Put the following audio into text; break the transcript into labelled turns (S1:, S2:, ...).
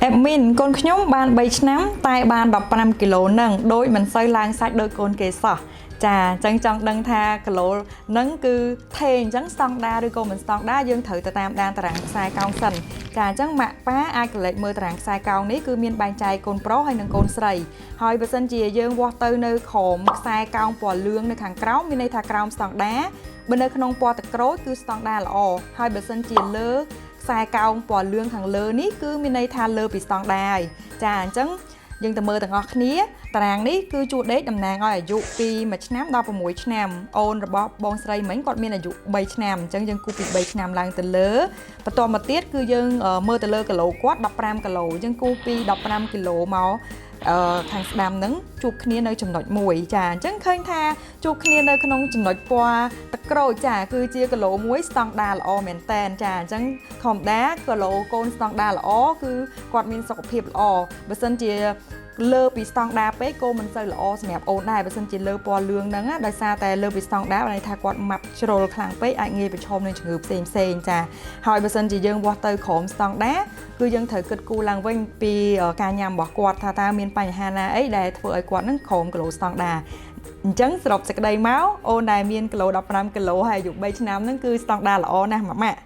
S1: admin កូនខ្ញុំបាន3ឆ្នាំតែបាន15គីឡូនឹងដោយមិនសូវឡើងសាច់ដោយកូនគេសោះចាអញ្ចឹងចង់ដឹងថាគីឡូនឹងគឺថេអញ្ចឹងស្តង់ដាឬក៏មិនស្តង់ដាយើងត្រូវទៅតាមដានតារាងខ្សែកោងសិនចាអញ្ចឹងម៉ាក់ប៉ាអាចកលេចមើលតារាងខ្សែកោងនេះគឺមានបែងចែកកូនប្រុសហើយនិងកូនស្រីហើយបើសិនជាយើងវាស់ទៅនៅក្រោមខ្សែកោងពណ៌លឿងនៅខាងក្រោមមានន័យថាក្រោមស្តង់ដាបើនៅក្នុងពណ៌ទឹកក្រូចគឺស្តង់ដាល្អហើយបើសិនជាលើខ្សែកោងពណ៌លឿងខាងលើនេះគឺមានន័យថាលើពីស្តង់ដាហើយចាអញ្ចឹងយើងទៅមើលទាំងអស់គ្នាតារាងនេះគឺជួរដេកតំណាងឲ្យអាយុពី1ឆ្នាំដល់6ឆ្នាំអូនរបស់បងស្រីមិញគាត់មានអាយុ3ឆ្នាំអញ្ចឹងយើងគូពី3ឆ្នាំឡើងទៅលើបន្ទាប់មកទៀតគឺយើងមើលទៅលើគីឡូគាត់15គីឡូយើងគូពី15គីឡូមកខាងស្ដាំហ្នឹងជួបគ្នានៅចំណុច1ចាអញ្ចឹងឃើញថាជួបគ្នានៅក្នុងចំណុចពណ៌ទឹកក្រូចចាគឺជាគីឡូ1ស្តង់ដាល្អមែនតែនចាអញ្ចឹងធម្មតាគីឡូកូនស្តង់ដាល្អគឺគាត់មានសុខភាពល្អបើសិនជាលើពីស្តង់ដាពេកក៏មិនសូវល្អសម្រាប់អូនដែរបើសិនជាលើពណ៌លឿងហ្នឹងដោយសារតែលើពីស្តង់ដាបានន័យថាគាត់ម៉ាប់ជ្រុលខ្លាំងពេកអាចងាយប្រឈមនឹងជំងឺផ្សេងចាហើយបើសិនជាយើងវាស់ទៅក្រោមស្តង់ដាគឺយើងត្រូវគិតគូរឡើងវិញពីការញ៉ាំរបស់គាត់ថាតើមានបញ្ហាណាអីដែលធ្វើឲ្យគាត់នឹងក្រោមគីឡូស្តង់ដាអញ្ចឹងសរុបសេចក្តីមកអូនដែលមានគីឡូ15គីឡូហើយអាយុ3ឆ្នាំហ្នឹងគឺស្តង់ដាល្អណាស់ម៉ាក់